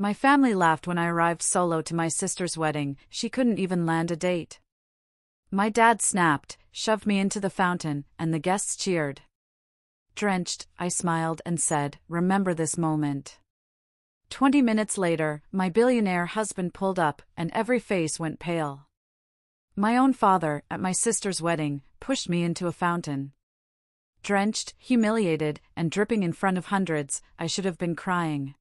My family laughed when I arrived solo to my sister's wedding. She couldn't even land a date. My dad snapped, shoved me into the fountain, and the guests cheered. Drenched, I smiled and said, "Remember this moment." 20 minutes later, my billionaire husband pulled up, and every face went pale. My own father, at my sister's wedding, pushed me into a fountain. Drenched, humiliated, and dripping in front of hundreds, I should have been crying.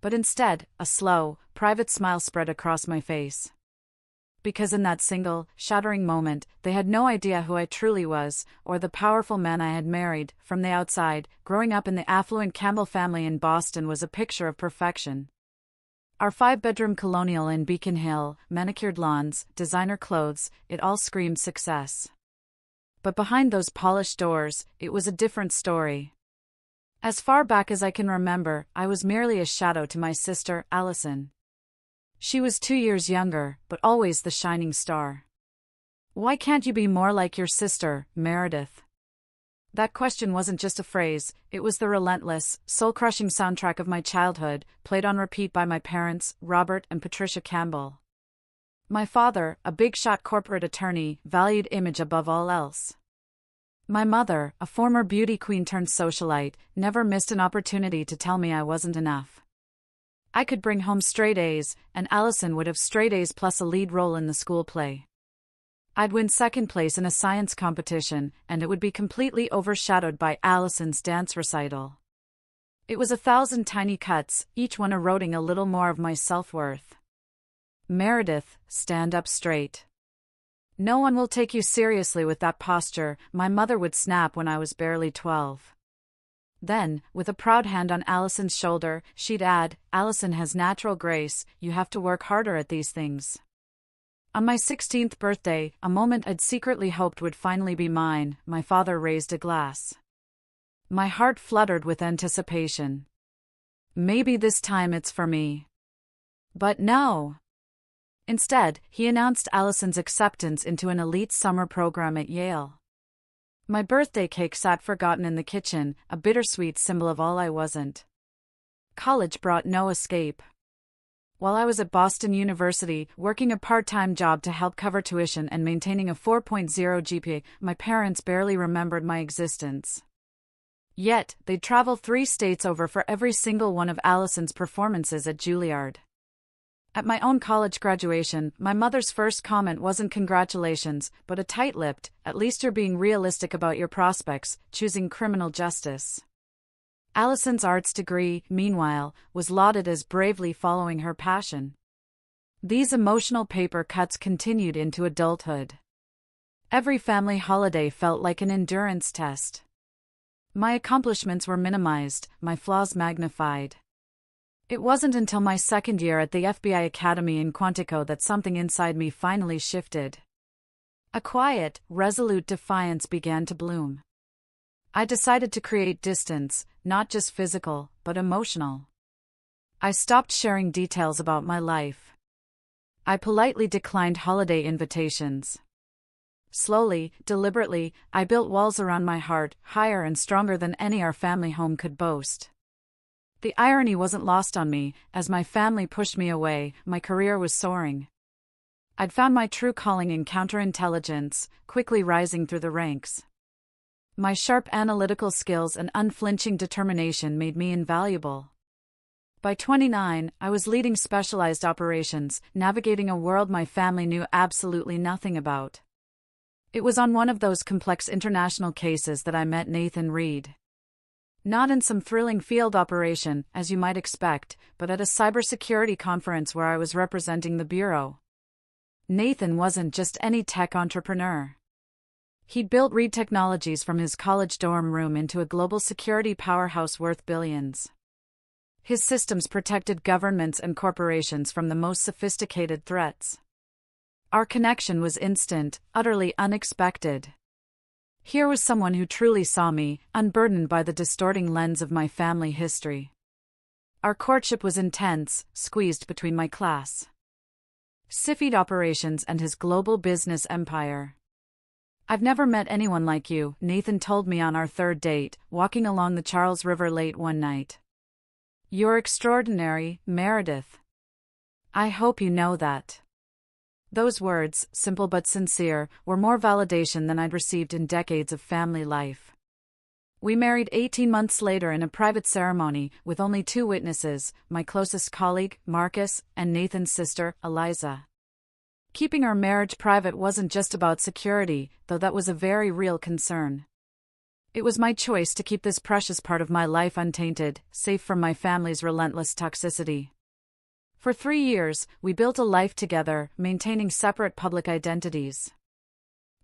But instead, a slow, private smile spread across my face. Because in that single, shattering moment, they had no idea who I truly was, or the powerful man I had married. From the outside, growing up in the affluent Campbell family in Boston was a picture of perfection. Our 5-bedroom colonial in Beacon Hill, manicured lawns, designer clothes, it all screamed success. But behind those polished doors, it was a different story. As far back as I can remember, I was merely a shadow to my sister, Allison. She was 2 years younger, but always the shining star. "Why can't you be more like your sister, Meredith?" That question wasn't just a phrase, it was the relentless, soul-crushing soundtrack of my childhood, played on repeat by my parents, Robert and Patricia Campbell. My father, a big-shot corporate attorney, valued image above all else. My mother, a former beauty queen turned socialite, never missed an opportunity to tell me I wasn't enough. I could bring home straight A's, and Allison would have straight A's plus a lead role in the school play. I'd win second place in a science competition, and it would be completely overshadowed by Allison's dance recital. It was 1,000 tiny cuts, each one eroding a little more of my self-worth. "Meredith, stand up straight. No one will take you seriously with that posture," my mother would snap when I was barely 12. Then, with a proud hand on Allison's shoulder, she'd add, "Allison has natural grace, you have to work harder at these things." On my 16th birthday, a moment I'd secretly hoped would finally be mine, my father raised a glass. My heart fluttered with anticipation. Maybe this time it's for me. But no. Instead, he announced Allison's acceptance into an elite summer program at Yale. My birthday cake sat forgotten in the kitchen, a bittersweet symbol of all I wasn't. College brought no escape. While I was at Boston University, working a part-time job to help cover tuition and maintaining a 4.0 GPA, my parents barely remembered my existence. Yet, they'd travel 3 states over for every single one of Allison's performances at Juilliard. At my own college graduation, my mother's first comment wasn't congratulations, but a tight-lipped, "At least you're being realistic about your prospects, choosing criminal justice." Allison's arts degree, meanwhile, was lauded as bravely following her passion. These emotional paper cuts continued into adulthood. Every family holiday felt like an endurance test. My accomplishments were minimized, my flaws magnified. It wasn't until my second year at the FBI Academy in Quantico that something inside me finally shifted. A quiet, resolute defiance began to bloom. I decided to create distance, not just physical, but emotional. I stopped sharing details about my life. I politely declined holiday invitations. Slowly, deliberately, I built walls around my heart, higher and stronger than any our family home could boast. The irony wasn't lost on me. As my family pushed me away, my career was soaring. I'd found my true calling in counterintelligence, quickly rising through the ranks. My sharp analytical skills and unflinching determination made me invaluable. By 29, I was leading specialized operations, navigating a world my family knew absolutely nothing about. It was on one of those complex international cases that I met Nathan Reed. Not in some thrilling field operation, as you might expect, but at a cybersecurity conference where I was representing the Bureau. Nathan wasn't just any tech entrepreneur. He'd built Reed Technologies from his college dorm room into a global security powerhouse worth billions. His systems protected governments and corporations from the most sophisticated threats. Our connection was instant, utterly unexpected. Here was someone who truly saw me, unburdened by the distorting lens of my family history. Our courtship was intense, squeezed between my class CFID operations and his global business empire. "I've never met anyone like you," Nathan told me on our third date, walking along the Charles River late one night. You're extraordinary, Meredith. I hope you know that. Those words, simple but sincere, were more validation than I'd received in decades of family life. We married 18 months later in a private ceremony, with only 2 witnesses, my closest colleague, Marcus, and Nathan's sister, Eliza. Keeping our marriage private wasn't just about security, though that was a very real concern. It was my choice to keep this precious part of my life untainted, safe from my family's relentless toxicity. For 3 years, we built a life together, maintaining separate public identities.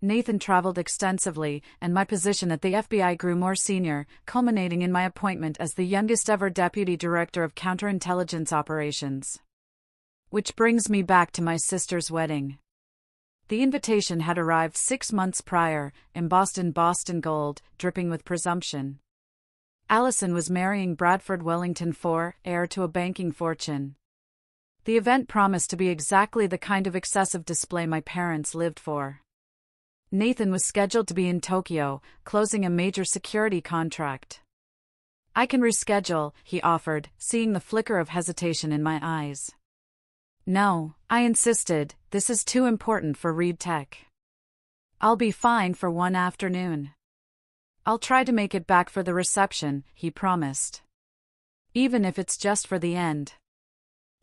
Nathan traveled extensively, and my position at the FBI grew more senior, culminating in my appointment as the youngest ever Deputy Director of Counterintelligence Operations. Which brings me back to my sister's wedding. The invitation had arrived 6 months prior, embossed in Boston gold, dripping with presumption. Allison was marrying Bradford Wellington IV, heir to a banking fortune. The event promised to be exactly the kind of excessive display my parents lived for. Nathan was scheduled to be in Tokyo, closing a major security contract. I can reschedule, he offered, seeing the flicker of hesitation in my eyes. No, I insisted, this is too important for Reed Tech. I'll be fine for one afternoon. I'll try to make it back for the reception, he promised. Even if it's just for the end.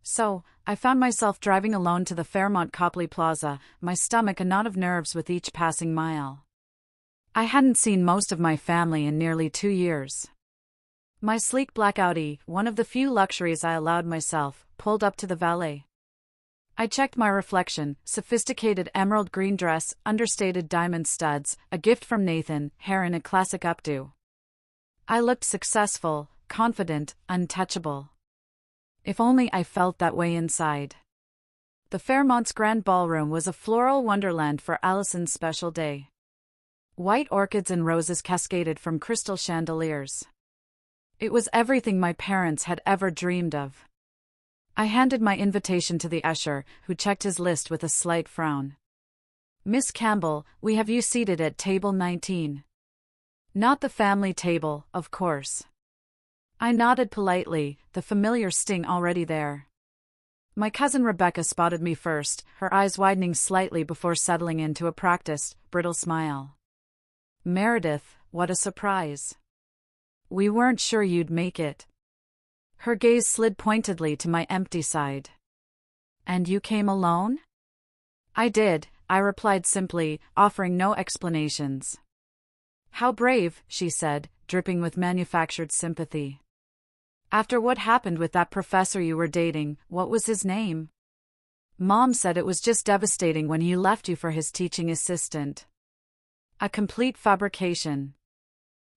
So, I found myself driving alone to the Fairmont Copley Plaza, my stomach a knot of nerves with each passing mile. I hadn't seen most of my family in nearly 2 years. My sleek black Audi, one of the few luxuries I allowed myself, pulled up to the valet. I checked my reflection, sophisticated emerald green dress, understated diamond studs, a gift from Nathan, hair in a classic updo. I looked successful, confident, untouchable. If only I felt that way inside. The Fairmont's grand ballroom was a floral wonderland for Allison's special day. White orchids and roses cascaded from crystal chandeliers. It was everything my parents had ever dreamed of. I handed my invitation to the usher, who checked his list with a slight frown. Miss Campbell, we have you seated at table 19. Not the family table, of course. I nodded politely, the familiar sting already there. My cousin Rebecca spotted me first, her eyes widening slightly before settling into a practiced, brittle smile. Meredith, what a surprise. We weren't sure you'd make it. Her gaze slid pointedly to my empty side. And you came alone? I did, I replied simply, offering no explanations. How brave, she said, dripping with manufactured sympathy. After what happened with that professor you were dating, what was his name? Mom said it was just devastating when he left you for his teaching assistant. A complete fabrication.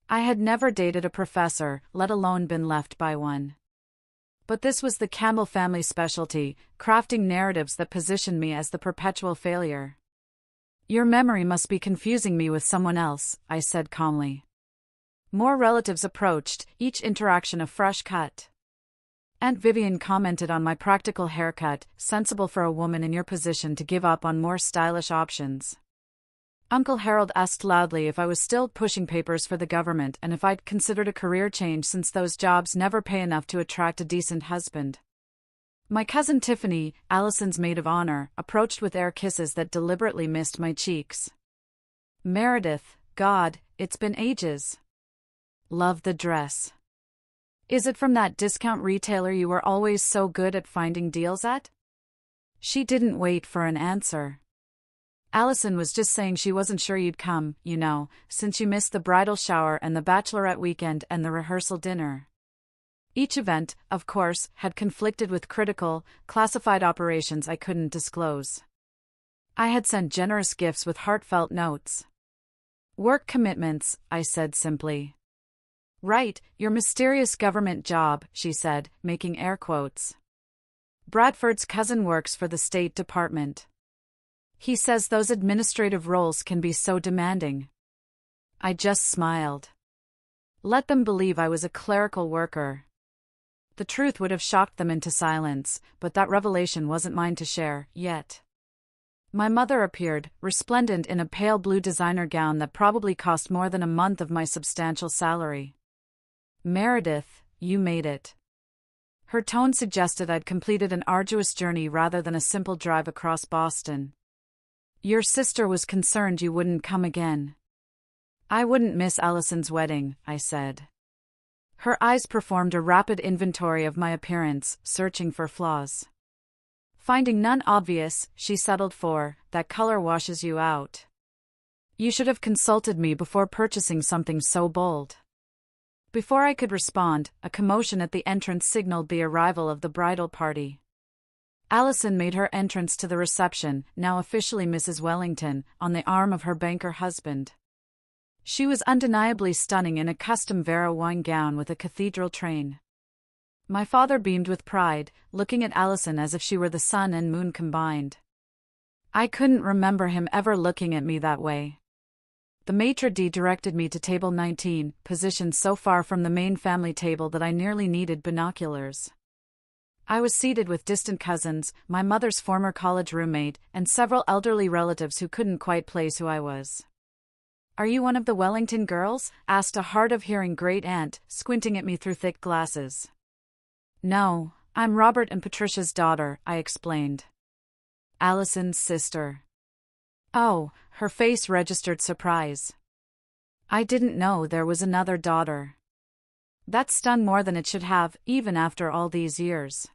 I had never dated a professor, let alone been left by one. But this was the Campbell family specialty, crafting narratives that positioned me as the perpetual failure. Your memory must be confusing me with someone else, I said calmly. More relatives approached, each interaction a fresh cut. Aunt Vivian commented on my practical haircut, sensible for a woman in your position to give up on more stylish options. Uncle Harold asked loudly if I was still pushing papers for the government and if I'd considered a career change since those jobs never pay enough to attract a decent husband. My cousin Tiffany, Allison's maid of honor, approached with air kisses that deliberately missed my cheeks. Meredith, God, it's been ages. Love the dress. Is it from that discount retailer you were always so good at finding deals at? She didn't wait for an answer. Allison was just saying she wasn't sure you'd come, you know, since you missed the bridal shower and the bachelorette weekend and the rehearsal dinner. Each event, of course, had conflicted with critical, classified operations I couldn't disclose. I had sent generous gifts with heartfelt notes. Work commitments, I said simply. Right, your mysterious government job, she said, making air quotes. Bradford's cousin works for the State Department. He says those administrative roles can be so demanding. I just smiled. Let them believe I was a clerical worker. The truth would have shocked them into silence, but that revelation wasn't mine to share, yet. My mother appeared, resplendent in a pale blue designer gown that probably cost more than a month of my substantial salary. Meredith, you made it. Her tone suggested I'd completed an arduous journey rather than a simple drive across Boston. Your sister was concerned you wouldn't come again. I wouldn't miss Allison's wedding, I said. Her eyes performed a rapid inventory of my appearance, searching for flaws. Finding none obvious, she settled for, that color washes you out. You should have consulted me before purchasing something so bold. Before I could respond, a commotion at the entrance signaled the arrival of the bridal party. Allison made her entrance to the reception, now officially Mrs. Wellington, on the arm of her banker husband. She was undeniably stunning in a custom Vera Wang gown with a cathedral train. My father beamed with pride, looking at Allison as if she were the sun and moon combined. I couldn't remember him ever looking at me that way. The maitre d' directed me to table 19, positioned so far from the main family table that I nearly needed binoculars. I was seated with distant cousins, my mother's former college roommate, and several elderly relatives who couldn't quite place who I was. Are you one of the Wellington girls? Asked a hard-of-hearing great-aunt, squinting at me through thick glasses. No, I'm Robert and Patricia's daughter, I explained. Allison's sister. Oh, her face registered surprise. I didn't know there was another daughter. That stunned more than it should have, even after all these years.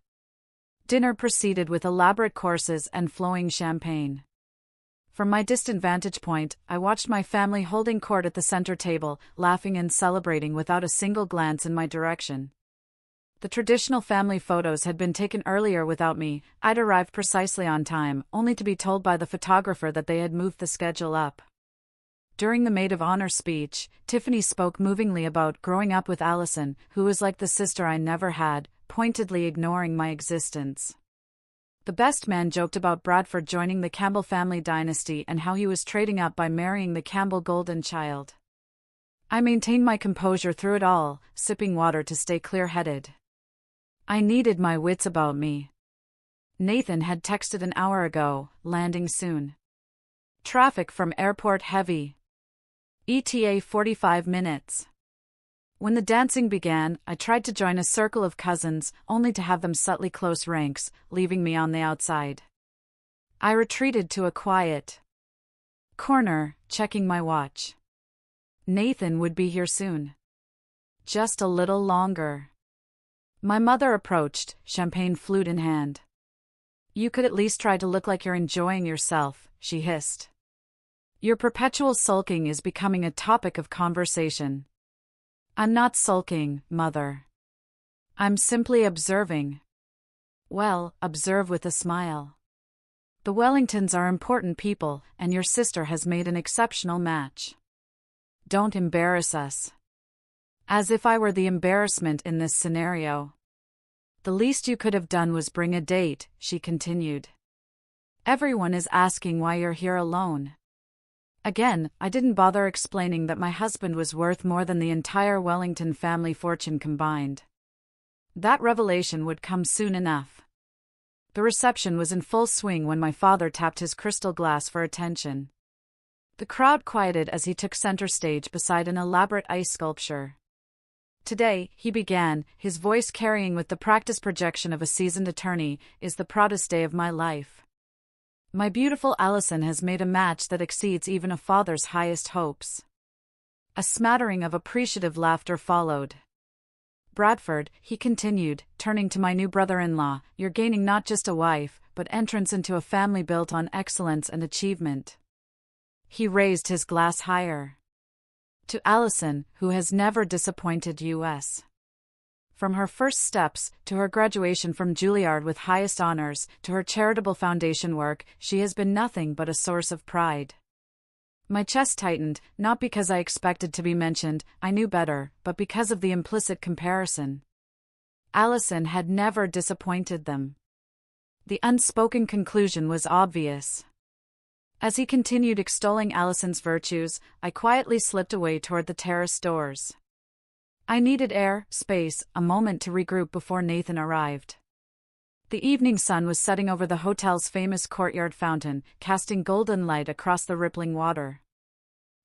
Dinner proceeded with elaborate courses and flowing champagne. From my distant vantage point, I watched my family holding court at the center table, laughing and celebrating without a single glance in my direction. The traditional family photos had been taken earlier without me. I'd arrived precisely on time, only to be told by the photographer that they had moved the schedule up. During the maid of honor speech, Tiffany spoke movingly about growing up with Allison, who was like the sister I never had, pointedly ignoring my existence. The best man joked about Bradford joining the Campbell family dynasty and how he was trading up by marrying the Campbell golden child. I maintained my composure through it all, sipping water to stay clear-headed. I needed my wits about me. Nathan had texted an hour ago, landing soon. Traffic from airport heavy. ETA 45 minutes. When the dancing began, I tried to join a circle of cousins, only to have them subtly close ranks, leaving me on the outside. I retreated to a quiet corner, checking my watch. Nathan would be here soon. Just a little longer. My mother approached, champagne flute in hand. You could at least try to look like you're enjoying yourself, she hissed. Your perpetual sulking is becoming a topic of conversation. I'm not sulking, Mother. I'm simply observing. Well, observe with a smile. The Wellingtons are important people, and your sister has made an exceptional match. Don't embarrass us. As if I were the embarrassment in this scenario. The least you could have done was bring a date, she continued. Everyone is asking why you're here alone. Again, I didn't bother explaining that my husband was worth more than the entire Wellington family fortune combined. That revelation would come soon enough. The reception was in full swing when my father tapped his crystal glass for attention. The crowd quieted as he took center stage beside an elaborate ice sculpture. Today, he began, his voice carrying with the practiced projection of a seasoned attorney, is the proudest day of my life. My beautiful Allison has made a match that exceeds even a father's highest hopes. A smattering of appreciative laughter followed. Bradford, he continued, turning to my new brother-in-law, you're gaining not just a wife, but entrance into a family built on excellence and achievement. He raised his glass higher. To Allison, who has never disappointed us. From her first steps, to her graduation from Juilliard with highest honors, to her charitable foundation work, she has been nothing but a source of pride. My chest tightened, not because I expected to be mentioned, I knew better, but because of the implicit comparison. Allison had never disappointed them. The unspoken conclusion was obvious. As he continued extolling Allison's virtues, I quietly slipped away toward the terrace doors. I needed air, space, a moment to regroup before Nathan arrived. The evening sun was setting over the hotel's famous courtyard fountain, casting golden light across the rippling water.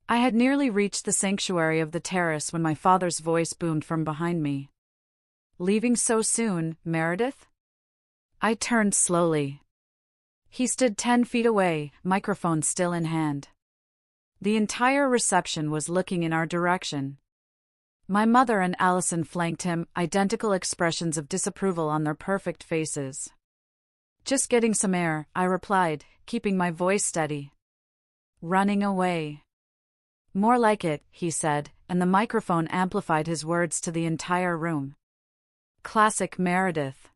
I had nearly reached the sanctuary of the terrace when my father's voice boomed from behind me. Leaving so soon, Meredith? I turned slowly. He stood 10 feet away, microphone still in hand. The entire reception was looking in our direction. My mother and Allison flanked him, identical expressions of disapproval on their perfect faces. Just getting some air, I replied, keeping my voice steady. Running away. More like it, he said, and the microphone amplified his words to the entire room. Classic Meredith.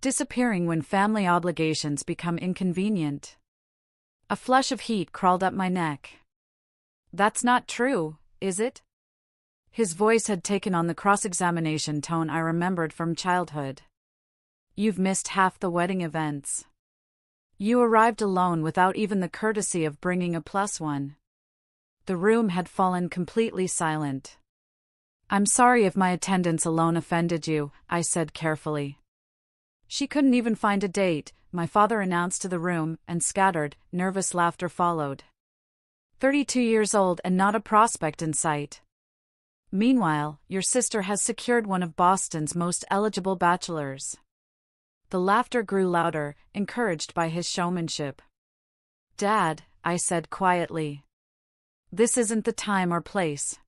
Disappearing when family obligations become inconvenient. A flush of heat crawled up my neck. That's not true, is it? His voice had taken on the cross-examination tone I remembered from childhood. You've missed half the wedding events. You arrived alone without even the courtesy of bringing a +1. The room had fallen completely silent. I'm sorry if my attendance alone offended you, I said carefully. She couldn't even find a date, my father announced to the room, and scattered, nervous laughter followed. 32 years old and not a prospect in sight. Meanwhile, your sister has secured one of Boston's most eligible bachelors. The laughter grew louder, encouraged by his showmanship. Dad, I said quietly. This isn't the time or place.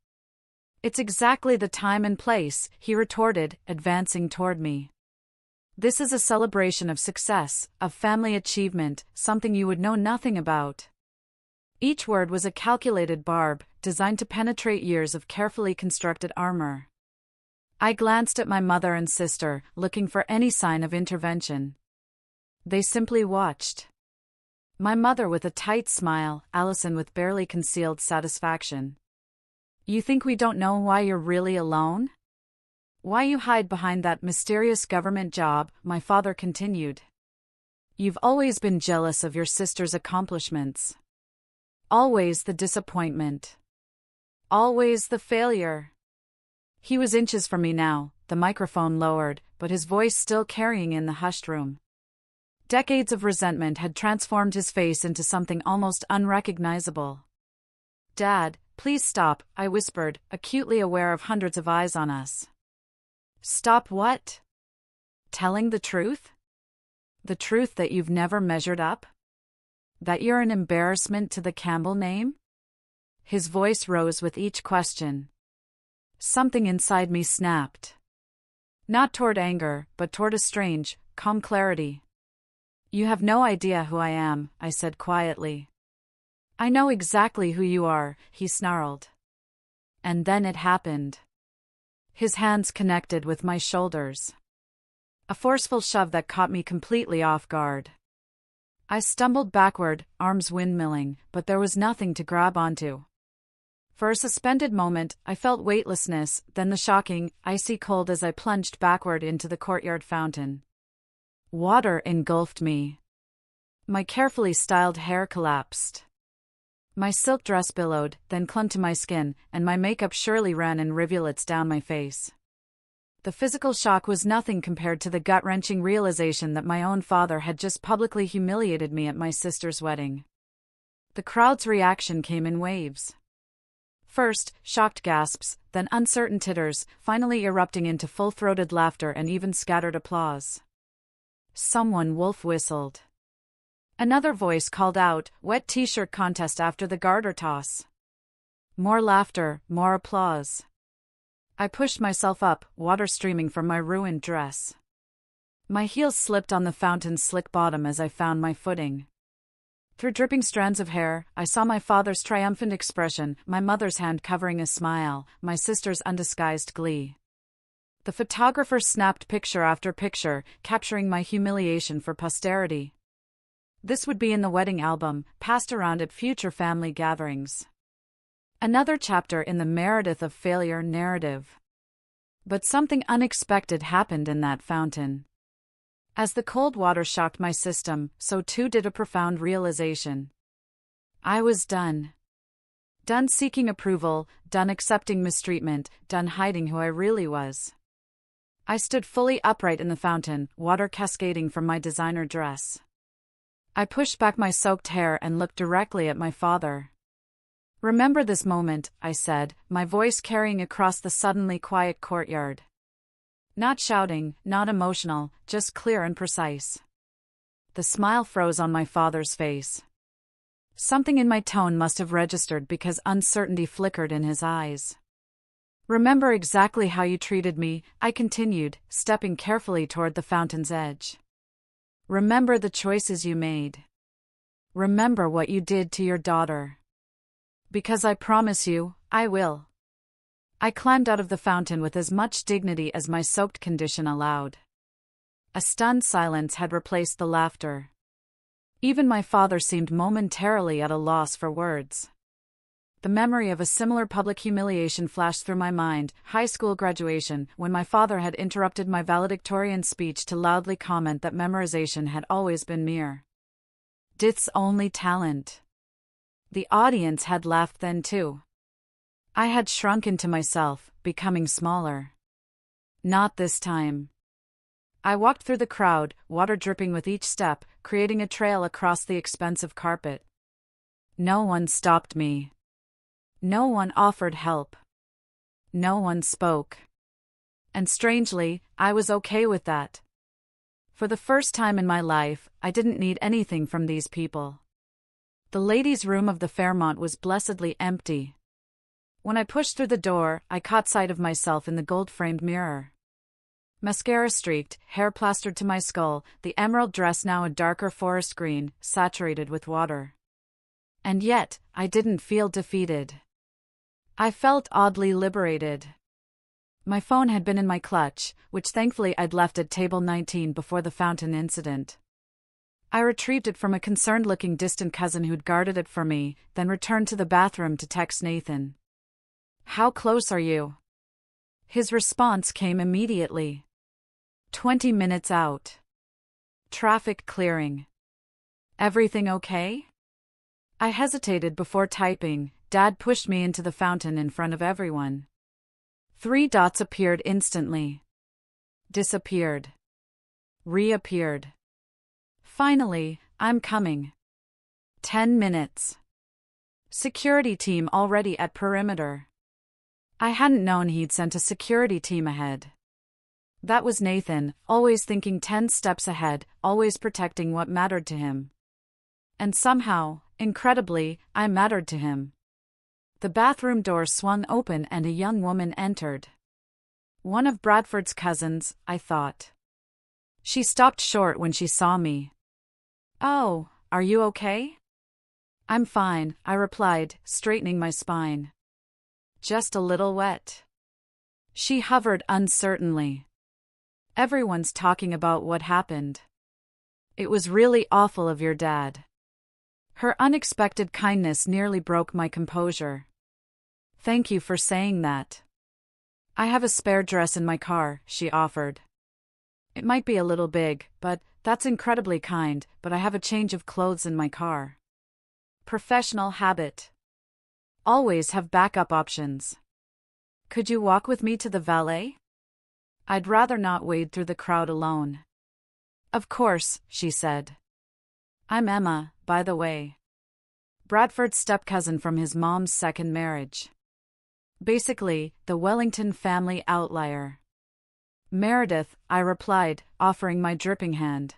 It's exactly the time and place, he retorted, advancing toward me. This is a celebration of success, of family achievement, something you would know nothing about. Each word was a calculated barb, designed to penetrate years of carefully constructed armor. I glanced at my mother and sister, looking for any sign of intervention. They simply watched. My mother with a tight smile, Allison with barely concealed satisfaction. You think we don't know why you're really alone? Why you hide behind that mysterious government job, my father continued. You've always been jealous of your sister's accomplishments. Always the disappointment. Always the failure. He was inches from me now, the microphone lowered, but his voice still carrying in the hushed room. Decades of resentment had transformed his face into something almost unrecognizable. Dad, please stop, I whispered, acutely aware of hundreds of eyes on us. Stop what? Telling the truth? The truth that you've never measured up? That you're an embarrassment to the Campbell name? His voice rose with each question. Something inside me snapped. Not toward anger, but toward a strange, calm clarity. You have no idea who I am, I said quietly. I know exactly who you are, he snarled. And then it happened. His hands connected with my shoulders. A forceful shove that caught me completely off guard. I stumbled backward, arms windmilling, but there was nothing to grab onto. For a suspended moment, I felt weightlessness, then the shocking, icy cold as I plunged backward into the courtyard fountain. Water engulfed me. My carefully styled hair collapsed. My silk dress billowed, then clung to my skin, and my makeup surely ran in rivulets down my face. The physical shock was nothing compared to the gut-wrenching realization that my own father had just publicly humiliated me at my sister's wedding. The crowd's reaction came in waves. First, shocked gasps, then uncertain titters, finally erupting into full-throated laughter and even scattered applause. Someone wolf whistled. Another voice called out, "Wet t-shirt contest after the garter toss." More laughter, more applause. I pushed myself up, water streaming from my ruined dress. My heels slipped on the fountain's slick bottom as I found my footing. Through dripping strands of hair, I saw my father's triumphant expression, my mother's hand covering a smile, my sister's undisguised glee. The photographer snapped picture after picture, capturing my humiliation for posterity. This would be in the wedding album, passed around at future family gatherings. Another chapter in the Meredith of failure narrative. But something unexpected happened in that fountain. As the cold water shocked my system, so too did a profound realization. I was done. Done seeking approval, done accepting mistreatment, done hiding who I really was. I stood fully upright in the fountain, water cascading from my designer dress. I pushed back my soaked hair and looked directly at my father. Remember this moment, I said, my voice carrying across the suddenly quiet courtyard. Not shouting, not emotional, just clear and precise. The smile froze on my father's face. Something in my tone must have registered because uncertainty flickered in his eyes. Remember exactly how you treated me, I continued, stepping carefully toward the fountain's edge. Remember the choices you made. Remember what you did to your daughter. Because I promise you, I will. I climbed out of the fountain with as much dignity as my soaked condition allowed. A stunned silence had replaced the laughter. Even my father seemed momentarily at a loss for words. The memory of a similar public humiliation flashed through my mind, high school graduation, when my father had interrupted my valedictorian speech to loudly comment that memorization had always been mere Dith's only talent. The audience had laughed then too. I had shrunk into myself, becoming smaller. Not this time. I walked through the crowd, water dripping with each step, creating a trail across the expensive carpet. No one stopped me. No one offered help. No one spoke. And strangely, I was okay with that. For the first time in my life, I didn't need anything from these people. The ladies' room of the Fairmont was blessedly empty. When I pushed through the door, I caught sight of myself in the gold-framed mirror. Mascara streaked, hair plastered to my skull, the emerald dress now a darker forest green, saturated with water. And yet, I didn't feel defeated. I felt oddly liberated. My phone had been in my clutch, which thankfully I'd left at table 19 before the fountain incident. I retrieved it from a concerned-looking distant cousin who'd guarded it for me, then returned to the bathroom to text Nathan. "How close are you?" His response came immediately. 20 minutes out. Traffic clearing. Everything okay? I hesitated before typing. Dad pushed me into the fountain in front of everyone. 3 dots appeared instantly. Disappeared. Reappeared. Finally, I'm coming. 10 minutes. Security team already at perimeter. I hadn't known he'd sent a security team ahead. That was Nathan, always thinking 10 steps ahead, always protecting what mattered to him. And somehow, incredibly, I mattered to him. The bathroom door swung open and a young woman entered. One of Bradford's cousins, I thought. She stopped short when she saw me. "Oh, are you okay?" "I'm fine," I replied, straightening my spine. "Just a little wet." She hovered uncertainly. "Everyone's talking about what happened. It was really awful of your dad." Her unexpected kindness nearly broke my composure. "Thank you for saying that." "I have a spare dress in my car," she offered. "It might be a little big, but that's incredibly kind, but I have a change of clothes in my car." Professional habit. Always have backup options. "Could you walk with me to the valet?" I'd rather not wade through the crowd alone. "Of course," she said. "I'm Emma, by the way. Bradford's step-cousin from his mom's second marriage. Basically, the Wellington family outlier." "Meredith," I replied, offering my dripping hand.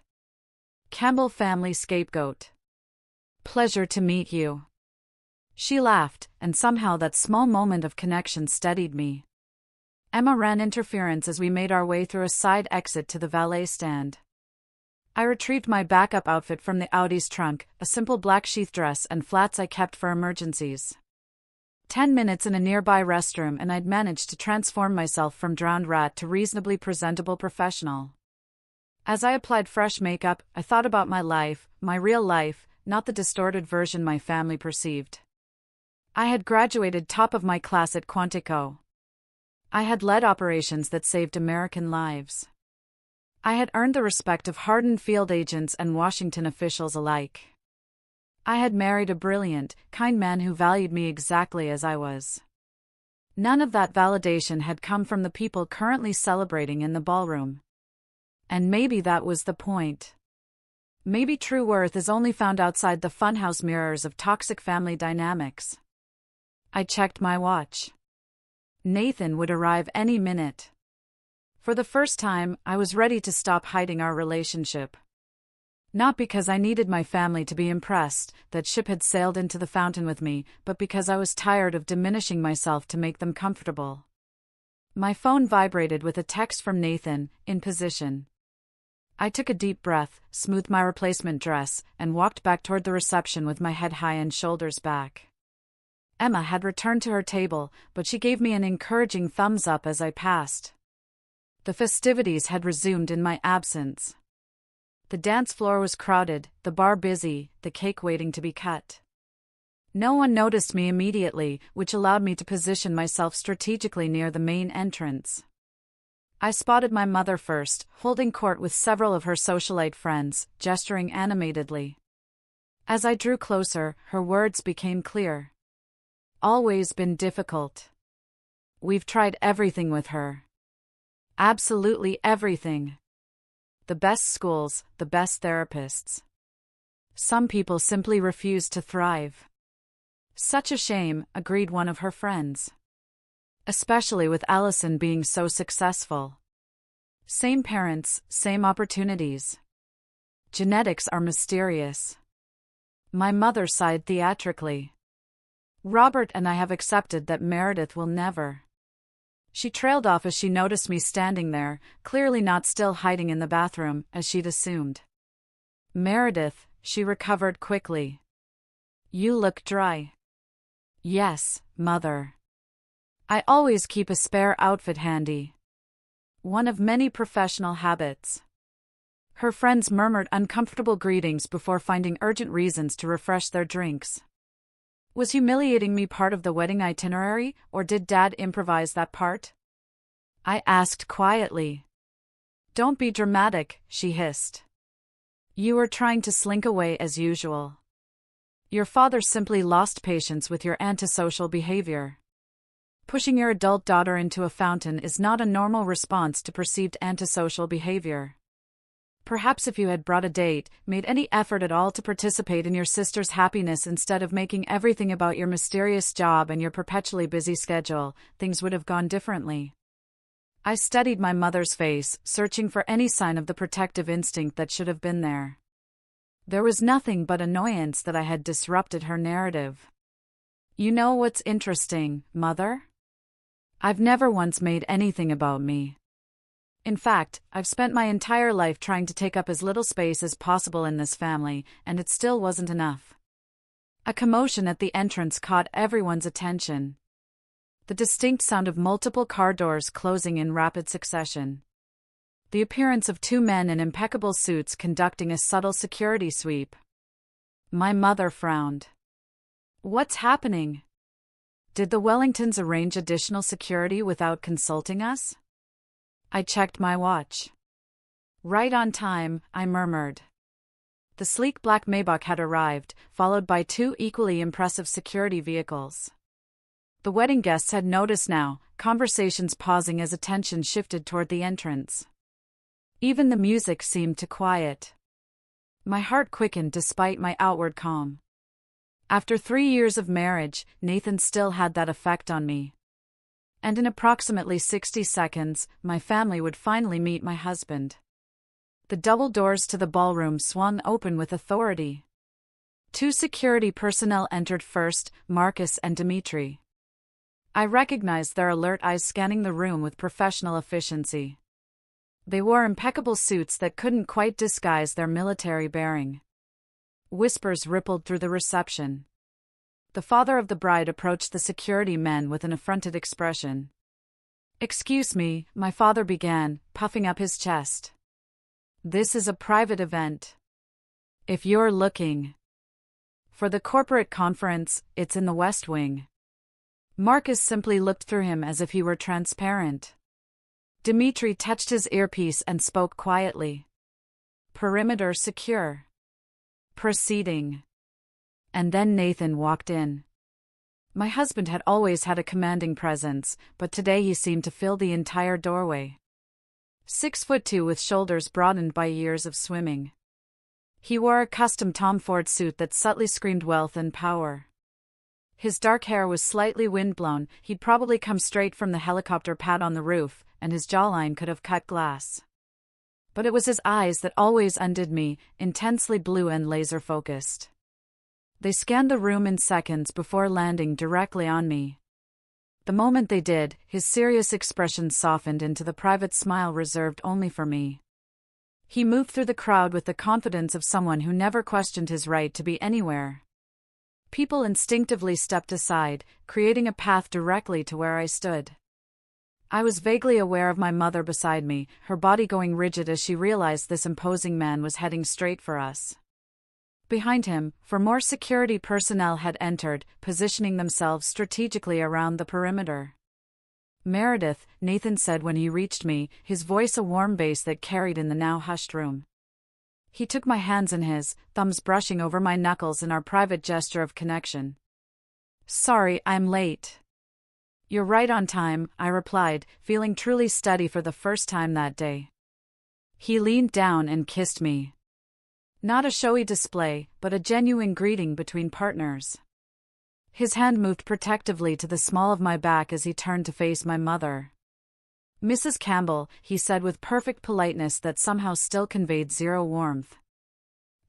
"Campbell family scapegoat." "Pleasure to meet you." She laughed, and somehow that small moment of connection steadied me. Emma ran interference as we made our way through a side exit to the valet stand. I retrieved my backup outfit from the Audi's trunk, a simple black sheath dress and flats I kept for emergencies. 10 minutes in a nearby restroom and I'd managed to transform myself from drowned rat to reasonably presentable professional. As I applied fresh makeup, I thought about my life, my real life, not the distorted version my family perceived. I had graduated top of my class at Quantico. I had led operations that saved American lives. I had earned the respect of hardened field agents and Washington officials alike. I had married a brilliant, kind man who valued me exactly as I was. None of that validation had come from the people currently celebrating in the ballroom. And maybe that was the point. Maybe true worth is only found outside the funhouse mirrors of toxic family dynamics. I checked my watch. Nathan would arrive any minute. For the first time, I was ready to stop hiding our relationship. Not because I needed my family to be impressed that Ship had sailed into the fountain with me, but because I was tired of diminishing myself to make them comfortable. My phone vibrated with a text from Nathan, in position. I took a deep breath, smoothed my replacement dress, and walked back toward the reception with my head high and shoulders back. Emma had returned to her table, but she gave me an encouraging thumbs up as I passed. The festivities had resumed in my absence. The dance floor was crowded, the bar busy, the cake waiting to be cut. No one noticed me immediately, which allowed me to position myself strategically near the main entrance. I spotted my mother first, holding court with several of her socialite friends, gesturing animatedly. As I drew closer, her words became clear. Always been difficult. We've tried everything with her. Absolutely everything. The best schools, the best therapists. Some people simply refuse to thrive. Such a shame, agreed one of her friends. Especially with Allison being so successful. Same parents, same opportunities. Genetics are mysterious. My mother sighed theatrically. Robert and I have accepted that Meredith will never. She trailed off as she noticed me standing there, clearly not still hiding in the bathroom, as she'd assumed. Meredith, she recovered quickly. You look dry. Yes, Mother. I always keep a spare outfit handy. One of many professional habits. Her friends murmured uncomfortable greetings before finding urgent reasons to refresh their drinks. Was humiliating me part of the wedding itinerary, or did Dad improvise that part? I asked quietly. Don't be dramatic, she hissed. You were trying to slink away as usual. Your father simply lost patience with your antisocial behavior. Pushing your adult daughter into a fountain is not a normal response to perceived antisocial behavior. Perhaps if you had brought a date, made any effort at all to participate in your sister's happiness instead of making everything about your mysterious job and your perpetually busy schedule, things would have gone differently. I studied my mother's face, searching for any sign of the protective instinct that should have been there. There was nothing but annoyance that I had disrupted her narrative. You know what's interesting, Mother? I've never once made anything about me. In fact, I've spent my entire life trying to take up as little space as possible in this family, and it still wasn't enough. A commotion at the entrance caught everyone's attention. The distinct sound of multiple car doors closing in rapid succession. The appearance of two men in impeccable suits conducting a subtle security sweep. My mother frowned. What's happening? Did the Wellingtons arrange additional security without consulting us? I checked my watch. Right on time, I murmured. The sleek black Maybach had arrived, followed by two equally impressive security vehicles. The wedding guests had noticed now, conversations pausing as attention shifted toward the entrance. Even the music seemed to quiet. My heart quickened despite my outward calm. After 3 years of marriage, Nathan still had that effect on me. And in approximately 60 seconds, my family would finally meet my husband. The double doors to the ballroom swung open with authority. 2 security personnel entered first, Marcus and Dimitri. I recognized their alert eyes scanning the room with professional efficiency. They wore impeccable suits that couldn't quite disguise their military bearing. Whispers rippled through the reception. The father of the bride approached the security men with an affronted expression. Excuse me, my father began, puffing up his chest. This is a private event. If you're looking for the corporate conference, it's in the West Wing. Marcus simply looked through him as if he were transparent. Dimitri touched his earpiece and spoke quietly. Perimeter secure. Proceeding. And then Nathan walked in. My husband had always had a commanding presence, but today he seemed to fill the entire doorway. 6'2" with shoulders broadened by years of swimming. He wore a custom Tom Ford suit that subtly screamed wealth and power. His dark hair was slightly windblown, he'd probably come straight from the helicopter pad on the roof, and his jawline could have cut glass. But it was his eyes that always undid me, intensely blue and laser-focused. They scanned the room in seconds before landing directly on me. The moment they did, his serious expression softened into the private smile reserved only for me. He moved through the crowd with the confidence of someone who never questioned his right to be anywhere. People instinctively stepped aside, creating a path directly to where I stood. I was vaguely aware of my mother beside me, her body going rigid as she realized this imposing man was heading straight for us. Behind him, more security personnel had entered, positioning themselves strategically around the perimeter. "Meredith," Nathan said when he reached me, his voice a warm bass that carried in the now hushed room. He took my hands in his, thumbs brushing over my knuckles in our private gesture of connection. "Sorry, I'm late." "You're right on time," I replied, feeling truly steady for the first time that day. He leaned down and kissed me. Not a showy display, but a genuine greeting between partners. His hand moved protectively to the small of my back as he turned to face my mother. "Mrs. Campbell," he said with perfect politeness that somehow still conveyed zero warmth.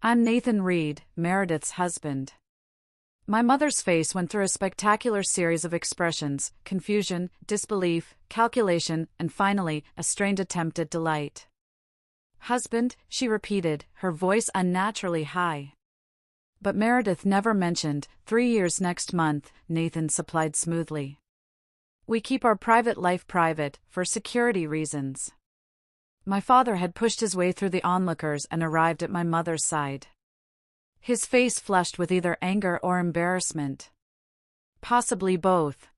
"I'm Nathan Reed, Meredith's husband." My mother's face went through a spectacular series of expressions: confusion, disbelief, calculation, and finally, a strained attempt at delight. "Husband," she repeated, her voice unnaturally high. "But Meredith never mentioned 3 years next month," Nathan supplied smoothly. "We keep our private life private, for security reasons." My father had pushed his way through the onlookers and arrived at my mother's side. His face flushed with either anger or embarrassment. Possibly both.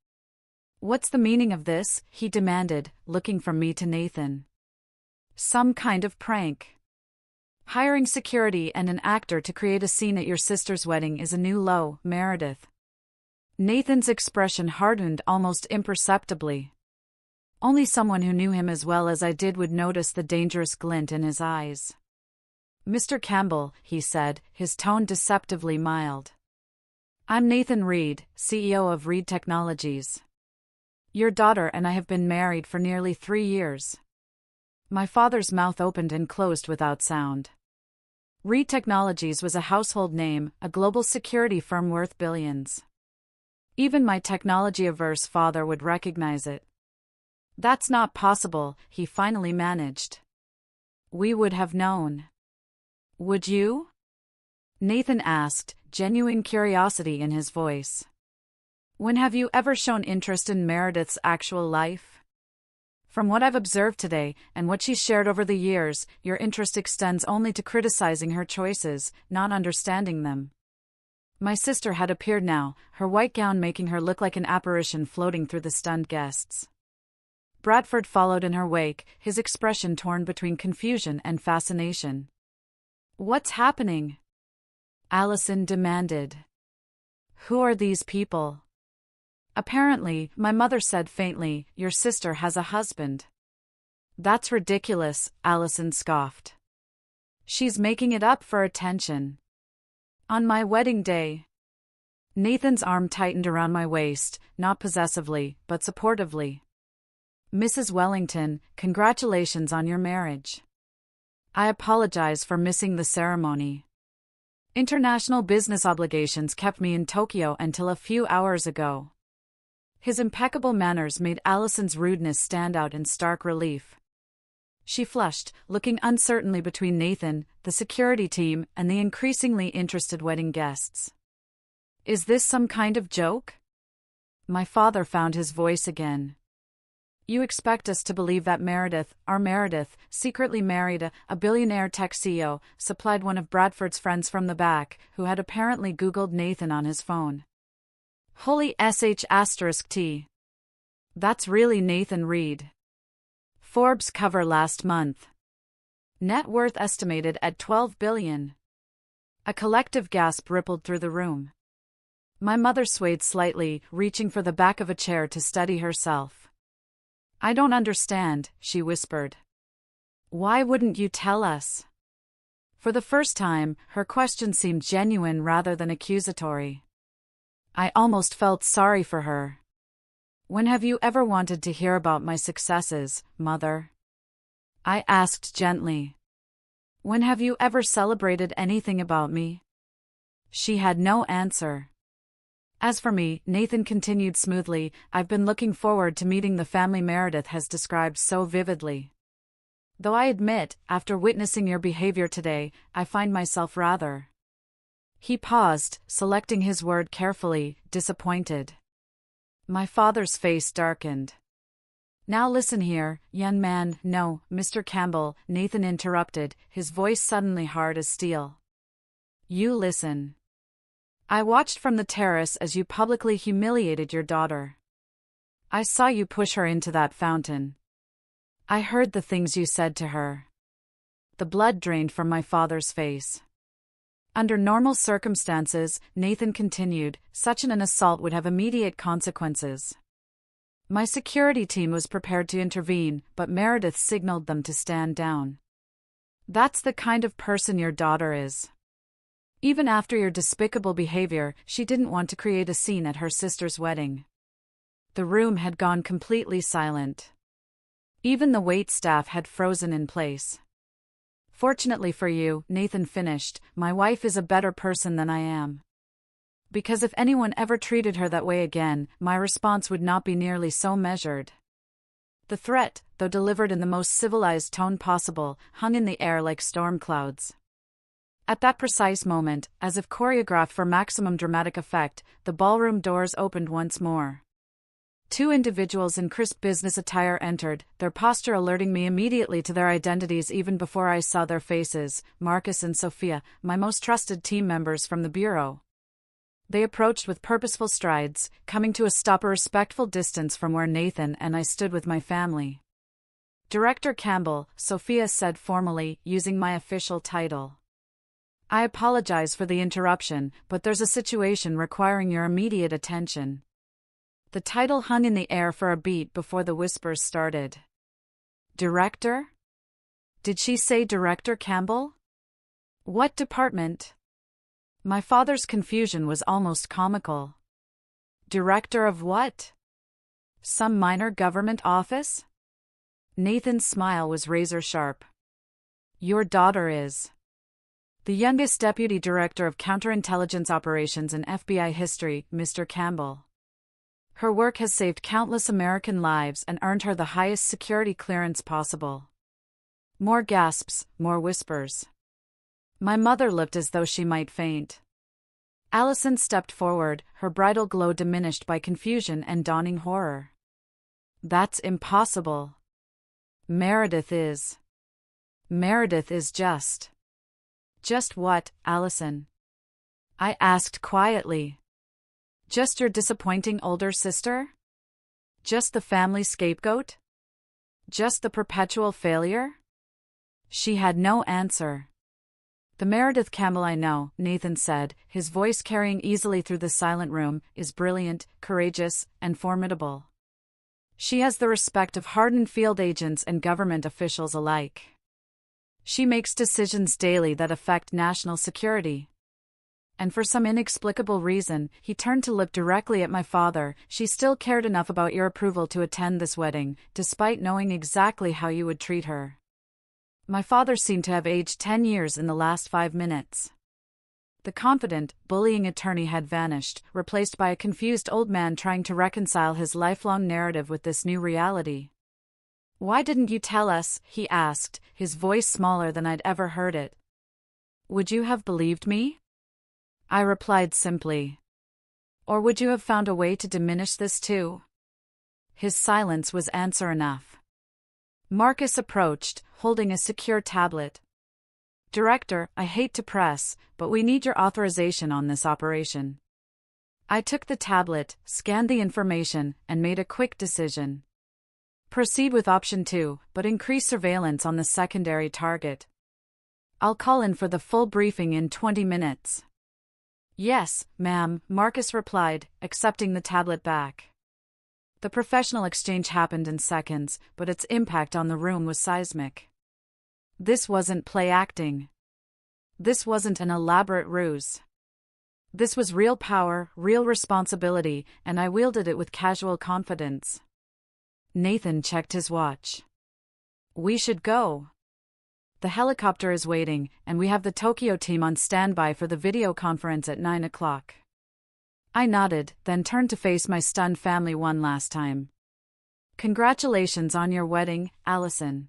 "What's the meaning of this?" he demanded, looking from me to Nathan. "Some kind of prank. Hiring security and an actor to create a scene at your sister's wedding is a new low, Meredith." Nathan's expression hardened almost imperceptibly. Only someone who knew him as well as I did would notice the dangerous glint in his eyes. "Mr. Campbell," he said, his tone deceptively mild. "I'm Nathan Reed, CEO of Reed Technologies. Your daughter and I have been married for nearly 3 years." My father's mouth opened and closed without sound. Reed Technologies was a household name, a global security firm worth billions. Even my technology-averse father would recognize it. "That's not possible," he finally managed. "We would have known." "Would you?" Nathan asked, genuine curiosity in his voice. "When have you ever shown interest in Meredith's actual life? From what I've observed today, and what she's shared over the years, your interest extends only to criticizing her choices, not understanding them." My sister had appeared now, her white gown making her look like an apparition floating through the stunned guests. Bradford followed in her wake, his expression torn between confusion and fascination. "What's happening?" Allison demanded. "Who are these people?" "Apparently," my mother said faintly, "your sister has a husband." "That's ridiculous," Allison scoffed. "She's making it up for attention." "On my wedding day." Nathan's arm tightened around my waist, not possessively, but supportively. "Mrs. Wellington, congratulations on your marriage. I apologize for missing the ceremony. International business obligations kept me in Tokyo until a few hours ago." His impeccable manners made Allison's rudeness stand out in stark relief. She flushed, looking uncertainly between Nathan, the security team, and the increasingly interested wedding guests. "Is this some kind of joke?" My father found his voice again. "You expect us to believe that Meredith, our Meredith, secretly married a billionaire tech CEO," supplied one of Bradford's friends from the back, who had apparently Googled Nathan on his phone. "Holy sh*t. That's really Nathan Reed. Forbes cover last month. Net worth estimated at $12 billion. A collective gasp rippled through the room. My mother swayed slightly, reaching for the back of a chair to steady herself. "I don't understand," she whispered. "Why wouldn't you tell us?" For the first time, her question seemed genuine rather than accusatory. I almost felt sorry for her. When have you ever wanted to hear about my successes, Mother? I asked gently. When have you ever celebrated anything about me? She had no answer. As for me, Nathan continued smoothly, I've been looking forward to meeting the family Meredith has described so vividly. Though I admit, after witnessing your behavior today, I find myself rather. He paused, selecting his word carefully, disappointed. My father's face darkened. Now listen here, young man. No, Mr. Campbell, Nathan interrupted, his voice suddenly hard as steel. You listen. I watched from the terrace as you publicly humiliated your daughter. I saw you push her into that fountain. I heard the things you said to her. The blood drained from my father's face. Under normal circumstances, Nathan continued, such an assault would have immediate consequences. My security team was prepared to intervene, but Meredith signaled them to stand down. That's the kind of person your daughter is. Even after your despicable behavior, she didn't want to create a scene at her sister's wedding. The room had gone completely silent. Even the waitstaff had frozen in place. Fortunately for you, Nathan finished, my wife is a better person than I am. Because if anyone ever treated her that way again, my response would not be nearly so measured. The threat, though delivered in the most civilized tone possible, hung in the air like storm clouds. At that precise moment, as if choreographed for maximum dramatic effect, the ballroom doors opened once more. Two individuals in crisp business attire entered, their posture alerting me immediately to their identities even before I saw their faces, Marcus and Sophia, my most trusted team members from the bureau. They approached with purposeful strides, coming to a stop a respectful distance from where Nathan and I stood with my family. Director Campbell, Sophia said formally, using my official title. I apologize for the interruption, but there's a situation requiring your immediate attention. The title hung in the air for a beat before the whispers started. Director? Did she say Director Campbell? What department? My father's confusion was almost comical. Director of what? Some minor government office? Nathan's smile was razor-sharp. Your daughter is the youngest deputy director of counterintelligence operations in FBI history, Mr. Campbell. Her work has saved countless American lives and earned her the highest security clearance possible. More gasps, more whispers. My mother looked as though she might faint. Allison stepped forward, her bridal glow diminished by confusion and dawning horror. That's impossible. Meredith is just. Just what, Allison? I asked quietly. Just your disappointing older sister? Just the family scapegoat? Just the perpetual failure? She had no answer. The Meredith Campbell I know, Nathan said, his voice carrying easily through the silent room, is brilliant, courageous, and formidable. She has the respect of hardened field agents and government officials alike. She makes decisions daily that affect national security. And for some inexplicable reason, he turned to look directly at my father, she still cared enough about your approval to attend this wedding, despite knowing exactly how you would treat her. My father seemed to have aged 10 years in the last 5 minutes. The confident, bullying attorney had vanished, replaced by a confused old man trying to reconcile his lifelong narrative with this new reality. Why didn't you tell us? He asked, his voice smaller than I'd ever heard it. Would you have believed me? I replied simply. Or would you have found a way to diminish this too? His silence was answer enough. Marcus approached, holding a secure tablet. Director, I hate to press, but we need your authorization on this operation. I took the tablet, scanned the information, and made a quick decision. Proceed with option 2, but increase surveillance on the secondary target. I'll call in for the full briefing in 20 minutes. Yes, ma'am, Marcus replied, accepting the tablet back. The professional exchange happened in seconds, but its impact on the room was seismic. This wasn't play acting. This wasn't an elaborate ruse. This was real power, real responsibility, and I wielded it with casual confidence. Nathan checked his watch. We should go. The helicopter is waiting, and we have the Tokyo team on standby for the video conference at 9 o'clock. I nodded, then turned to face my stunned family one last time. Congratulations on your wedding, Allison.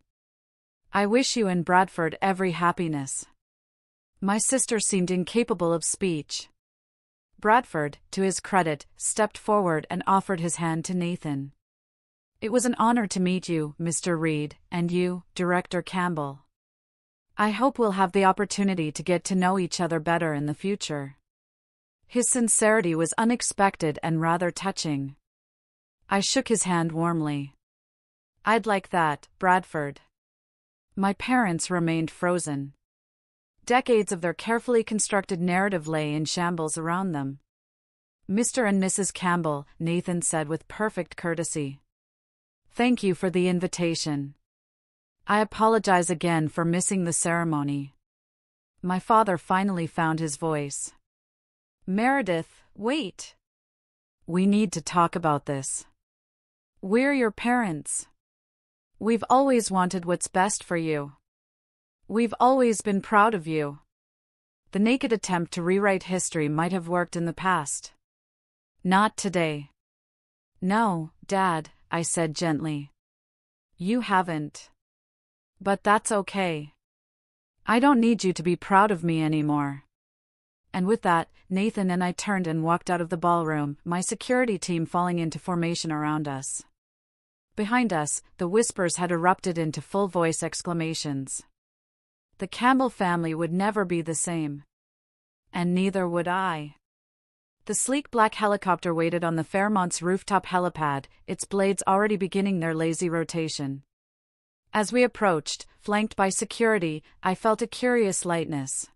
I wish you and Bradford every happiness. My sister seemed incapable of speech. Bradford, to his credit, stepped forward and offered his hand to Nathan. It was an honor to meet you, Mr. Reed, and you, Director Campbell. I hope we'll have the opportunity to get to know each other better in the future. His sincerity was unexpected and rather touching. I shook his hand warmly. I'd like that, Bradford. My parents remained frozen. Decades of their carefully constructed narrative lay in shambles around them. Mr. and Mrs. Campbell, Nathan said with perfect courtesy. Thank you for the invitation. I apologize again for missing the ceremony. My father finally found his voice. Meredith, wait. We need to talk about this. We're your parents. We've always wanted what's best for you. We've always been proud of you. The naked attempt to rewrite history might have worked in the past. Not today. No, Dad, I said gently. You haven't. But that's okay. I don't need you to be proud of me anymore. And with that, Nathan and I turned and walked out of the ballroom, my security team falling into formation around us. Behind us, the whispers had erupted into full-voice exclamations. The Campbell family would never be the same. And neither would I. The sleek black helicopter waited on the Fairmont's rooftop helipad, its blades already beginning their lazy rotation. As we approached, flanked by security, I felt a curious lightness.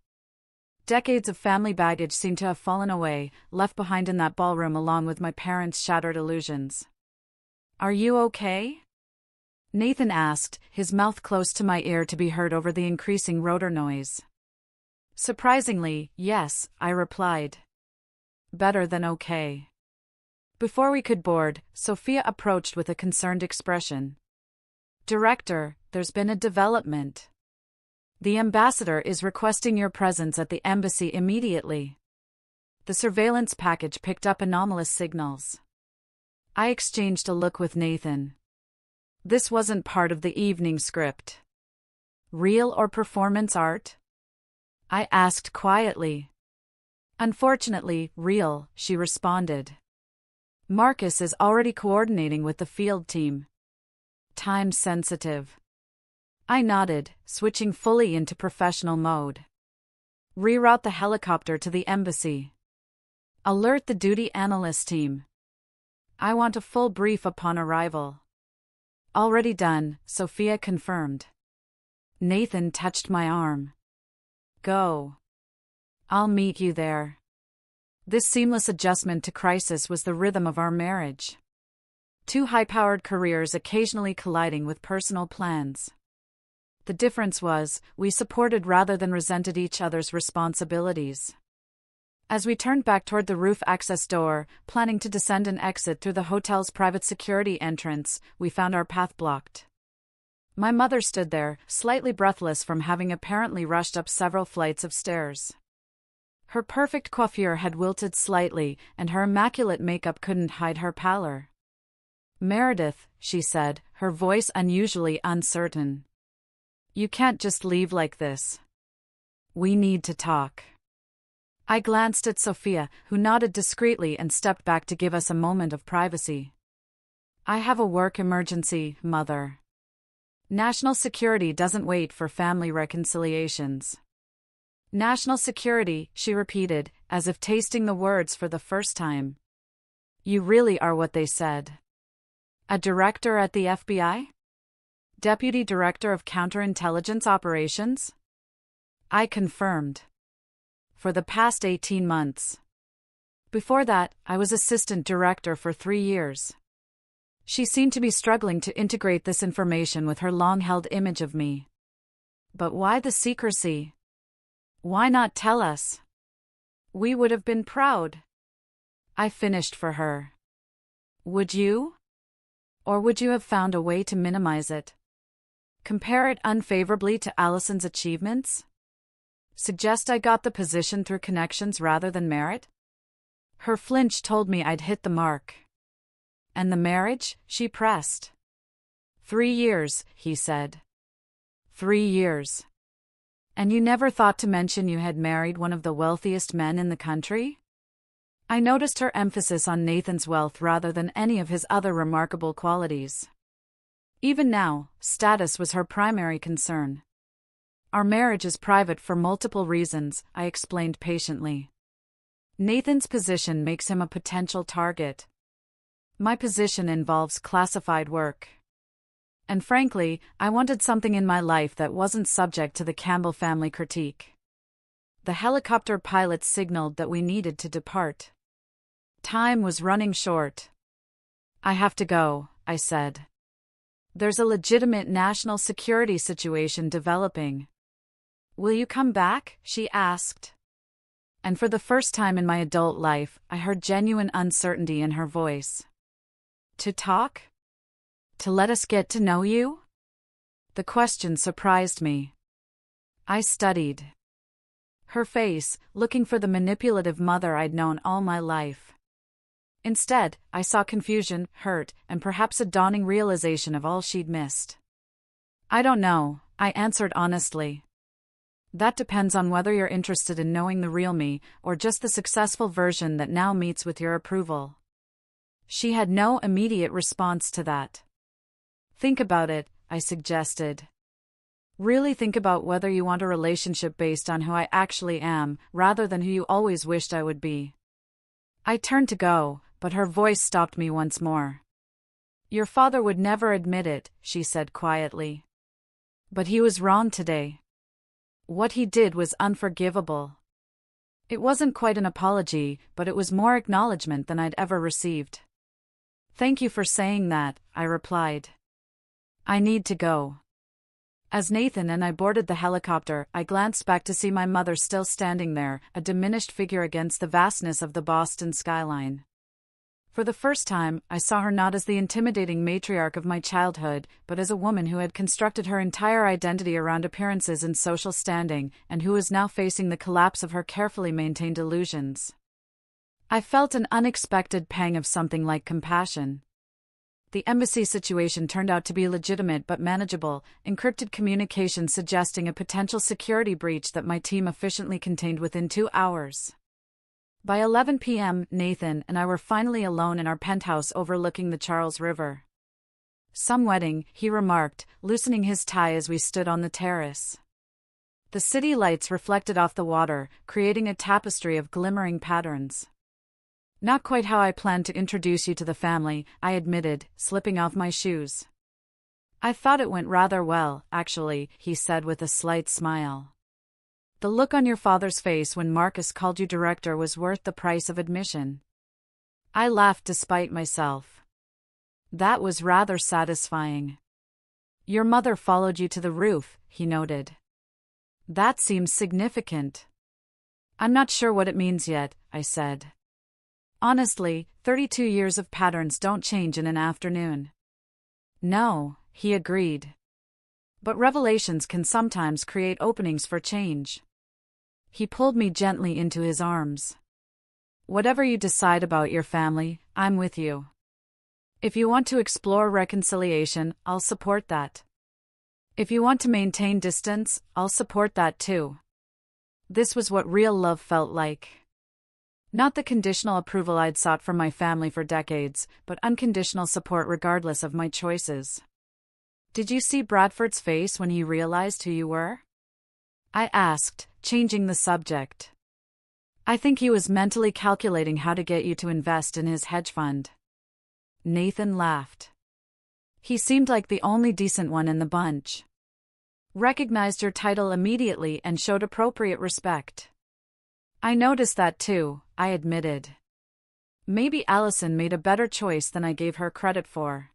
Decades of family baggage seemed to have fallen away, left behind in that ballroom along with my parents' shattered illusions. Are you okay? Nathan asked, his mouth close to my ear to be heard over the increasing rotor noise. Surprisingly, yes, I replied. Better than okay. Before we could board, Sophia approached with a concerned expression. Director, there's been a development. The ambassador is requesting your presence at the embassy immediately. The surveillance package picked up anomalous signals. I exchanged a look with Nathan. This wasn't part of the evening script. Real or performance art? I asked quietly. Unfortunately, real, she responded. Marcus is already coordinating with the field team. Time sensitive. I nodded, switching fully into professional mode. Reroute the helicopter to the embassy. Alert the duty analyst team. I want a full brief upon arrival. Already done, Sophia confirmed. Nathan touched my arm. Go. I'll meet you there. This seamless adjustment to crisis was the rhythm of our marriage. Two high-powered careers occasionally colliding with personal plans. The difference was, we supported rather than resented each other's responsibilities. As we turned back toward the roof access door, planning to descend and exit through the hotel's private security entrance, we found our path blocked. My mother stood there, slightly breathless from having apparently rushed up several flights of stairs. Her perfect coiffure had wilted slightly, and her immaculate makeup couldn't hide her pallor. Meredith, she said, her voice unusually uncertain. You can't just leave like this. We need to talk. I glanced at Sophia, who nodded discreetly and stepped back to give us a moment of privacy. I have a work emergency, Mother. National security doesn't wait for family reconciliations. National security, she repeated, as if tasting the words for the first time. You really are what they said. A director at the FBI? Deputy Director of Counterintelligence Operations? I confirmed. For the past 18 months. Before that, I was Assistant Director for 3 years. She seemed to be struggling to integrate this information with her long-held image of me. But why the secrecy? Why not tell us? We would have been proud. I finished for her. Would you? Or would you have found a way to minimize it? Compare it unfavorably to Allison's achievements? Suggest I got the position through connections rather than merit? Her flinch told me I'd hit the mark. And the marriage? She pressed. 3 years, he said. 3 years. And you never thought to mention you had married one of the wealthiest men in the country? I noticed her emphasis on Nathan's wealth rather than any of his other remarkable qualities. Even now, status was her primary concern. Our marriage is private for multiple reasons, I explained patiently. Nathan's position makes him a potential target. My position involves classified work. And frankly, I wanted something in my life that wasn't subject to the Campbell family critique. The helicopter pilot signaled that we needed to depart. Time was running short. I have to go, I said. There's a legitimate national security situation developing. Will you come back? She asked. And for the first time in my adult life, I heard genuine uncertainty in her voice. To talk? To let us get to know you? The question surprised me. I studied her face, looking for the manipulative mother I'd known all my life. Instead, I saw confusion, hurt, and perhaps a dawning realization of all she'd missed. I don't know, I answered honestly. That depends on whether you're interested in knowing the real me, or just the successful version that now meets with your approval. She had no immediate response to that. Think about it, I suggested. Really think about whether you want a relationship based on who I actually am, rather than who you always wished I would be. I turned to go, but her voice stopped me once more. Your father would never admit it, she said quietly. But he was wrong today. What he did was unforgivable. It wasn't quite an apology, but it was more acknowledgement than I'd ever received. Thank you for saying that, I replied. I need to go. As Nathan and I boarded the helicopter, I glanced back to see my mother still standing there, a diminished figure against the vastness of the Boston skyline. For the first time, I saw her not as the intimidating matriarch of my childhood, but as a woman who had constructed her entire identity around appearances and social standing, and who was now facing the collapse of her carefully maintained illusions. I felt an unexpected pang of something like compassion. The embassy situation turned out to be legitimate but manageable, encrypted communications suggesting a potential security breach that my team efficiently contained within 2 hours. By 11 p.m., Nathan and I were finally alone in our penthouse overlooking the Charles River. Some wedding, he remarked, loosening his tie as we stood on the terrace. The city lights reflected off the water, creating a tapestry of glimmering patterns. Not quite how I planned to introduce you to the family, I admitted, slipping off my shoes. I thought it went rather well, actually, he said with a slight smile. The look on your father's face when Marcus called you director was worth the price of admission. I laughed despite myself. That was rather satisfying. Your mother followed you to the roof, he noted. That seems significant. I'm not sure what it means yet, I said. Honestly, 32 years of patterns don't change in an afternoon. No, he agreed. But revelations can sometimes create openings for change. He pulled me gently into his arms. Whatever you decide about your family, I'm with you. If you want to explore reconciliation, I'll support that. If you want to maintain distance, I'll support that too. This was what real love felt like. Not the conditional approval I'd sought from my family for decades, but unconditional support regardless of my choices. Did you see Bradford's face when he realized who you were? I asked, changing the subject. I think he was mentally calculating how to get you to invest in his hedge fund. Nathan laughed. He seemed like the only decent one in the bunch. Recognized your title immediately and showed appropriate respect. I noticed that too, I admitted. Maybe Allison made a better choice than I gave her credit for.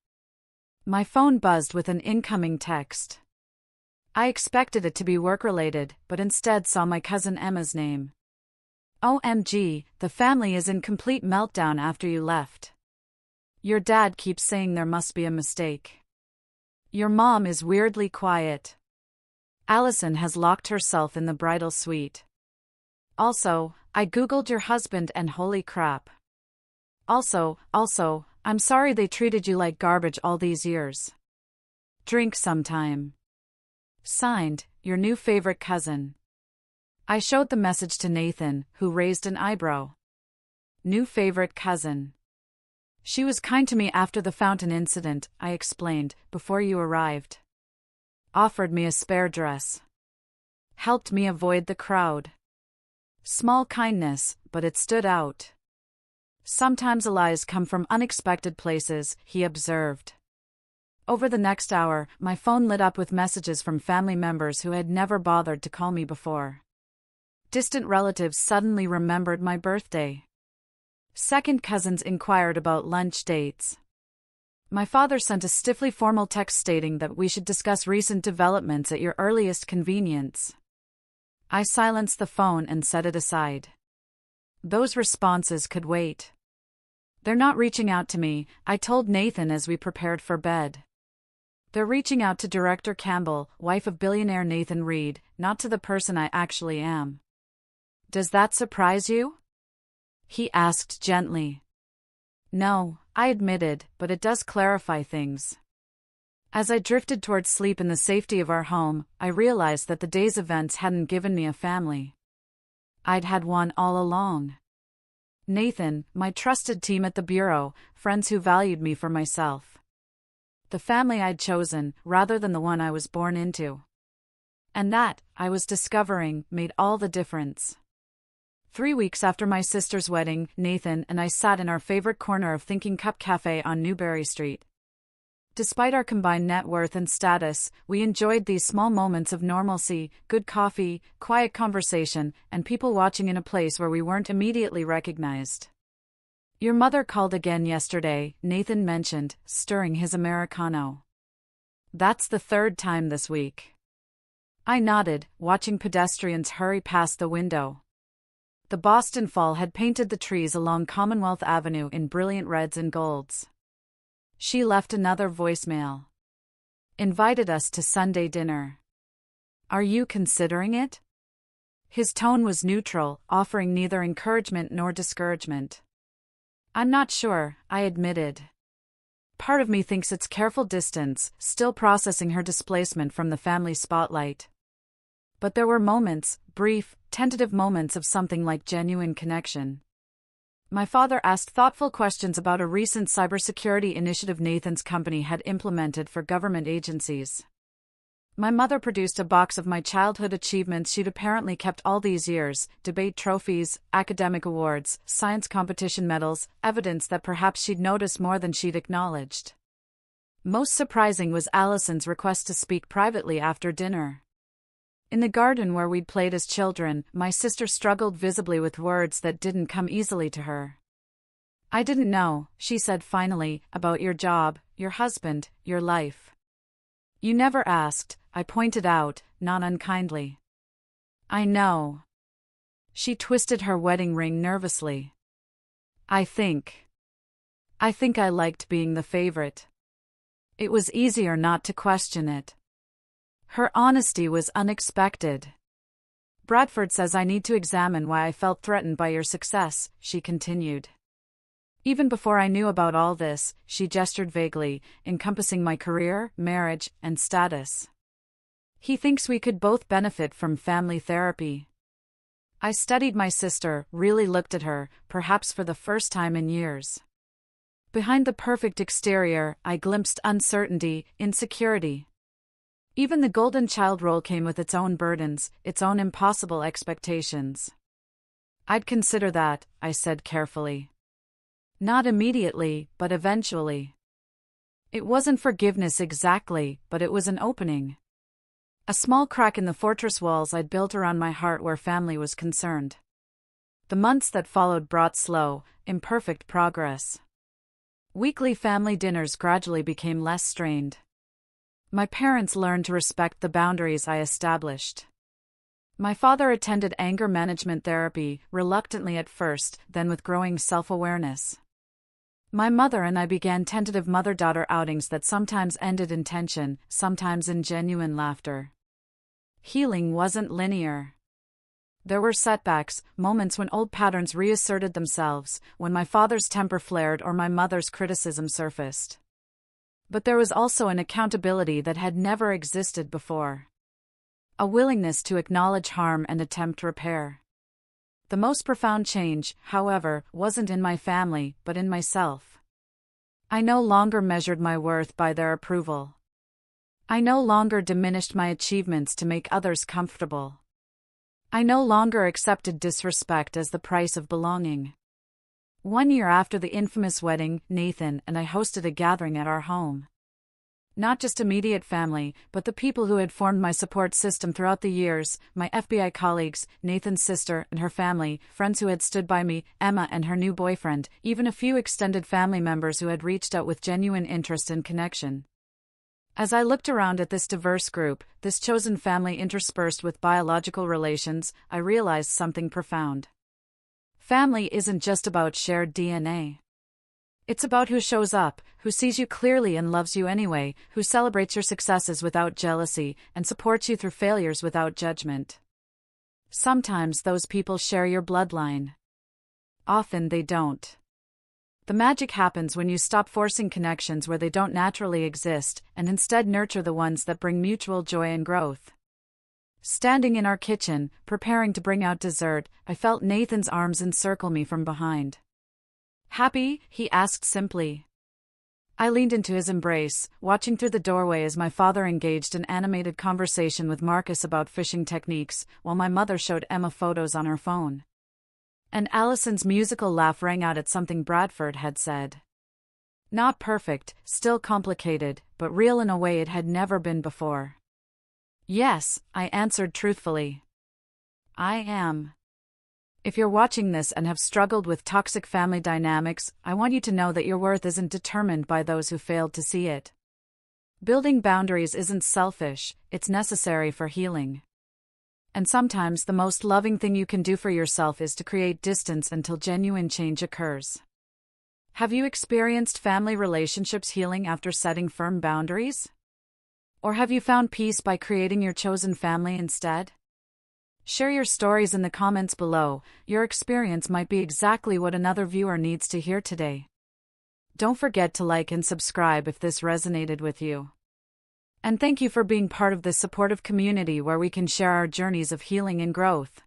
My phone buzzed with an incoming text. I expected it to be work-related, but instead saw my cousin Emma's name. OMG, the family is in complete meltdown after you left. Your dad keeps saying there must be a mistake. Your mom is weirdly quiet. Allison has locked herself in the bridal suite. Also, I googled your husband and holy crap. Also, I'm sorry they treated you like garbage all these years. Drink sometime. Signed, your new favorite cousin. I showed the message to Nathan, who raised an eyebrow. New favorite cousin. She was kind to me after the fountain incident, I explained, before you arrived. Offered me a spare dress. Helped me avoid the crowd. Small kindness, but it stood out. Sometimes allies come from unexpected places, he observed. Over the next hour, my phone lit up with messages from family members who had never bothered to call me before. Distant relatives suddenly remembered my birthday. Second cousins inquired about lunch dates. My father sent a stiffly formal text stating that we should discuss recent developments at your earliest convenience. I silenced the phone and set it aside. Those responses could wait. They're not reaching out to me, I told Nathan as we prepared for bed. They're reaching out to Director Campbell, wife of billionaire Nathan Reed, not to the person I actually am. Does that surprise you? He asked gently. No, I admitted, but it does clarify things. As I drifted towards sleep in the safety of our home, I realized that the day's events hadn't given me a family. I'd had one all along. Nathan, my trusted team at the bureau, friends who valued me for myself. The family I'd chosen, rather than the one I was born into. And that, I was discovering, made all the difference. 3 weeks after my sister's wedding, Nathan and I sat in our favorite corner of Thinking Cup Cafe on Newberry Street. Despite our combined net worth and status, we enjoyed these small moments of normalcy, good coffee, quiet conversation, and people watching in a place where we weren't immediately recognized. Your mother called again yesterday, Nathan mentioned, stirring his Americano. That's the third time this week. I nodded, watching pedestrians hurry past the window. The Boston Fall had painted the trees along Commonwealth Avenue in brilliant reds and golds. She left another voicemail. Invited us to Sunday dinner. Are you considering it? His tone was neutral, offering neither encouragement nor discouragement. I'm not sure, I admitted. Part of me thinks it's careful distance, still processing her displacement from the family spotlight. But there were moments, brief, tentative moments of something like genuine connection. My father asked thoughtful questions about a recent cybersecurity initiative Nathan's company had implemented for government agencies. My mother produced a box of my childhood achievements she'd apparently kept all these years: debate trophies, academic awards, science competition medals, evidence that perhaps she'd noticed more than she'd acknowledged. Most surprising was Allison's request to speak privately after dinner. In the garden where we'd played as children, my sister struggled visibly with words that didn't come easily to her. I didn't know, she said finally, about your job, your husband, your life. You never asked, I pointed out, not unkindly. I know. She twisted her wedding ring nervously. I think I liked being the favorite. It was easier not to question it. Her honesty was unexpected. Bradford says I need to examine why I felt threatened by your success, she continued. Even before I knew about all this, she gestured vaguely, encompassing my career, marriage, and status. He thinks we could both benefit from family therapy. I studied my sister, really looked at her, perhaps for the first time in years. Behind the perfect exterior, I glimpsed uncertainty, insecurity. Even the golden child role came with its own burdens, its own impossible expectations. I'd consider that, I said carefully. Not immediately, but eventually. It wasn't forgiveness exactly, but it was an opening. A small crack in the fortress walls I'd built around my heart where family was concerned. The months that followed brought slow, imperfect progress. Weekly family dinners gradually became less strained. My parents learned to respect the boundaries I established. My father attended anger management therapy, reluctantly at first, then with growing self-awareness. My mother and I began tentative mother-daughter outings that sometimes ended in tension, sometimes in genuine laughter. Healing wasn't linear. There were setbacks, moments when old patterns reasserted themselves, when my father's temper flared or my mother's criticism surfaced. But there was also an accountability that had never existed before. A willingness to acknowledge harm and attempt repair. The most profound change, however, wasn't in my family, but in myself. I no longer measured my worth by their approval. I no longer diminished my achievements to make others comfortable. I no longer accepted disrespect as the price of belonging. 1 year after the infamous wedding, Nathan and I hosted a gathering at our home. Not just immediate family, but the people who had formed my support system throughout the years, my FBI colleagues, Nathan's sister and her family, friends who had stood by me, Emma and her new boyfriend, even a few extended family members who had reached out with genuine interest and connection. As I looked around at this diverse group, this chosen family interspersed with biological relations, I realized something profound. Family isn't just about shared DNA. It's about who shows up, who sees you clearly and loves you anyway, who celebrates your successes without jealousy, and supports you through failures without judgment. Sometimes those people share your bloodline. Often they don't. The magic happens when you stop forcing connections where they don't naturally exist, and instead nurture the ones that bring mutual joy and growth. Standing in our kitchen, preparing to bring out dessert, I felt Nathan's arms encircle me from behind. "Happy?" he asked simply. I leaned into his embrace, watching through the doorway as my father engaged in animated conversation with Marcus about fishing techniques, while my mother showed Emma photos on her phone. And Allison's musical laugh rang out at something Bradford had said. Not perfect, still complicated, but real in a way it had never been before. "Yes," I answered truthfully. "I am." If you're watching this and have struggled with toxic family dynamics, I want you to know that your worth isn't determined by those who failed to see it. Building boundaries isn't selfish, it's necessary for healing. And sometimes the most loving thing you can do for yourself is to create distance until genuine change occurs. Have you experienced family relationships healing after setting firm boundaries? Or have you found peace by creating your chosen family instead? Share your stories in the comments below. Your experience might be exactly what another viewer needs to hear today. Don't forget to like and subscribe if this resonated with you. And thank you for being part of this supportive community where we can share our journeys of healing and growth.